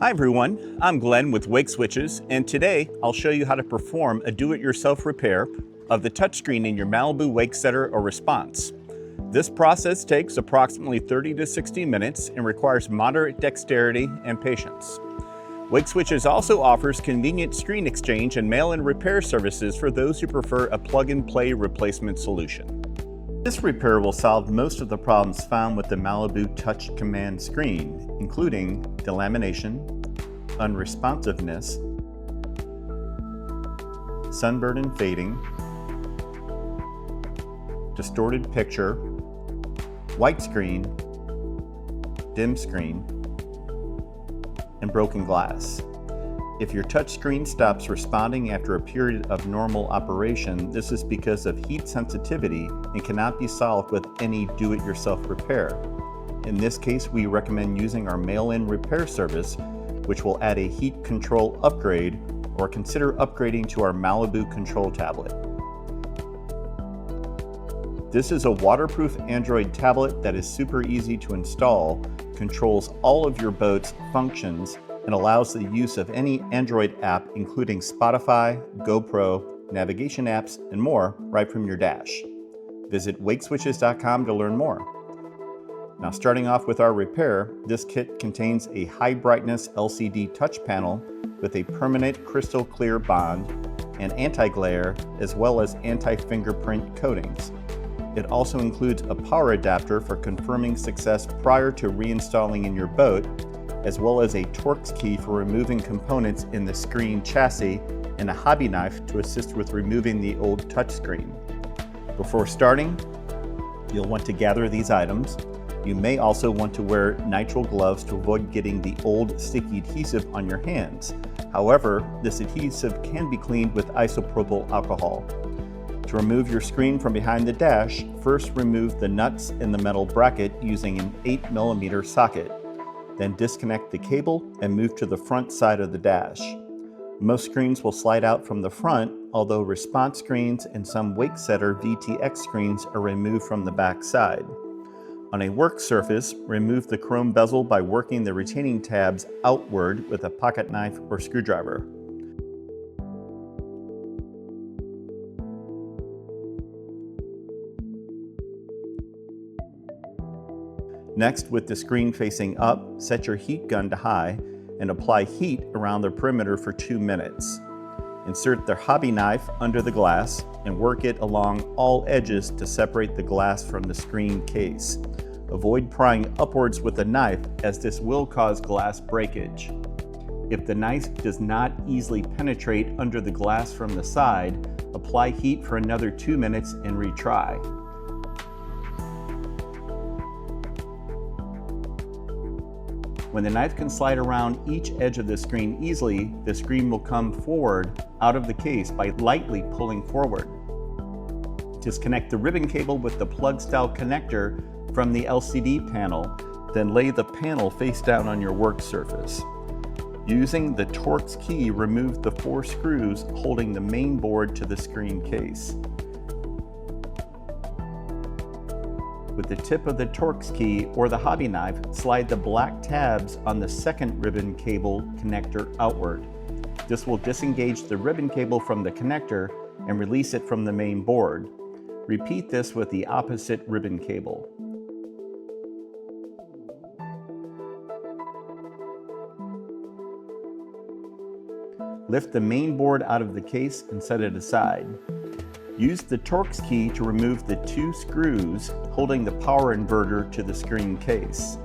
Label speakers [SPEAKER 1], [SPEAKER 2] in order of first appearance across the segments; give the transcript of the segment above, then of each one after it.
[SPEAKER 1] Hi everyone, I'm Glenn with Wakeswitches, and today I'll show you how to perform a do-it-yourself repair of the touchscreen in your Malibu Wakesetter or Response. This process takes approximately 30 to 60 minutes and requires moderate dexterity and patience. Wakeswitches also offers convenient screen exchange and mail-in repair services for those who prefer a plug-and-play replacement solution. This repair will solve most of the problems found with the Malibu Touch Command screen, including delamination, unresponsiveness, sunburn and fading, distorted picture, white screen, dim screen, and broken glass. If your touchscreen stops responding after a period of normal operation, this is because of heat sensitivity and cannot be solved with any do-it-yourself repair. In this case, we recommend using our mail-in repair service, which will add a heat control upgrade, or consider upgrading to our Malibu Control Tablet. This is a waterproof Android tablet that is super easy to install, controls all of your boat's functions, and allows the use of any Android app including Spotify, GoPro, navigation apps, and more right from your dash. Visit wakeswitches.com to learn more. Now, starting off with our repair, this kit contains a high brightness LCD touch panel with a permanent crystal clear bond and anti-glare, as well as anti-fingerprint coatings. It also includes a power adapter for confirming success prior to reinstalling in your boat, as well as a Torx key for removing components in the screen chassis and a hobby knife to assist with removing the old touchscreen. Before starting, you'll want to gather these items. You may also want to wear nitrile gloves to avoid getting the old sticky adhesive on your hands. However, this adhesive can be cleaned with isopropyl alcohol. To remove your screen from behind the dash, first remove the nuts in the metal bracket using an 8mm socket. Then disconnect the cable and move to the front side of the dash. Most screens will slide out from the front, although Response screens and some Wakesetter VTX screens are removed from the back side. On a work surface, remove the chrome bezel by working the retaining tabs outward with a pocket knife or screwdriver. Next, with the screen facing up, set your heat gun to high and apply heat around the perimeter for 2 minutes. Insert the hobby knife under the glass and work it along all edges to separate the glass from the screen case. Avoid prying upwards with the knife, as this will cause glass breakage. If the knife does not easily penetrate under the glass from the side, apply heat for another 2 minutes and retry. When the knife can slide around each edge of the screen easily, the screen will come forward out of the case by lightly pulling forward. Disconnect the ribbon cable with the plug-style connector from the LCD panel, then lay the panel face down on your work surface. Using the Torx key, remove the 4 screws holding the main board to the screen case. With the tip of the Torx key or the hobby knife, slide the black tabs on the second ribbon cable connector outward. This will disengage the ribbon cable from the connector and release it from the main board. Repeat this with the opposite ribbon cable. Lift the main board out of the case and set it aside. Use the Torx key to remove the 2 screws holding the power inverter to the screen case.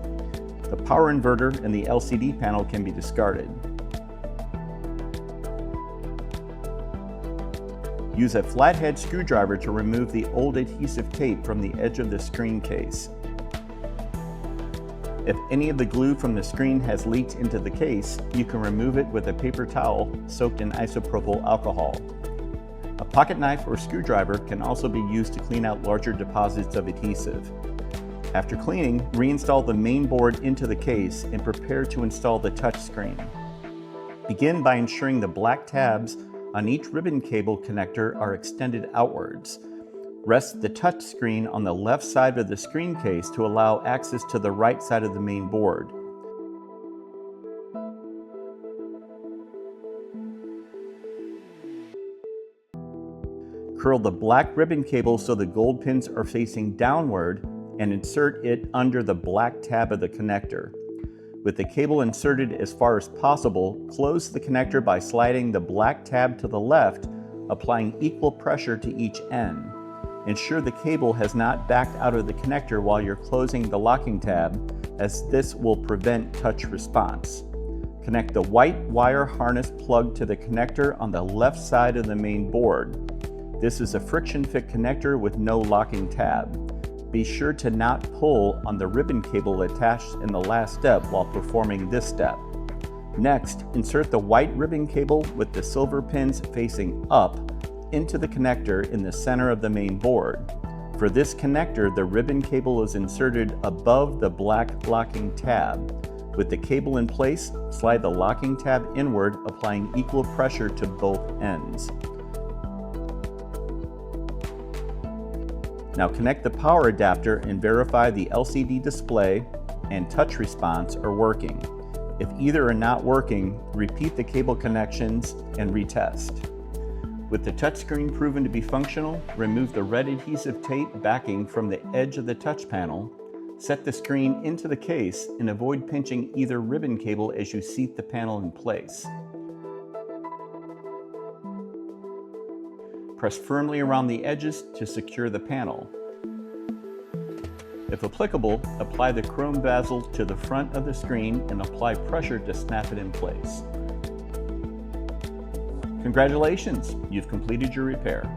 [SPEAKER 1] The power inverter and the LCD panel can be discarded. Use a flathead screwdriver to remove the old adhesive tape from the edge of the screen case. If any of the glue from the screen has leaked into the case, you can remove it with a paper towel soaked in isopropyl alcohol. A pocket knife or screwdriver can also be used to clean out larger deposits of adhesive. After cleaning, reinstall the main board into the case and prepare to install the touch screen. Begin by ensuring the black tabs on each ribbon cable connector are extended outwards. Rest the touch screen on the left side of the screen case to allow access to the right side of the main board. Curl the black ribbon cable so the gold pins are facing downward and insert it under the black tab of the connector. With the cable inserted as far as possible, close the connector by sliding the black tab to the left, applying equal pressure to each end. Ensure the cable has not backed out of the connector while you're closing the locking tab, as this will prevent touch response. Connect the white wire harness plug to the connector on the left side of the main board. This is a friction-fit connector with no locking tab. Be sure to not pull on the ribbon cable attached in the last step while performing this step. Next, insert the white ribbon cable with the silver pins facing up into the connector in the center of the main board. For this connector, the ribbon cable is inserted above the black locking tab. With the cable in place, slide the locking tab inward, applying equal pressure to both ends. Now connect the power adapter and verify the LCD display and touch response are working. If either are not working, repeat the cable connections and retest. With the touchscreen proven to be functional, remove the red adhesive tape backing from the edge of the touch panel, set the screen into the case, and avoid pinching either ribbon cable as you seat the panel in place. Press firmly around the edges to secure the panel. If applicable, apply the chrome bezel to the front of the screen and apply pressure to snap it in place. Congratulations, you've completed your repair.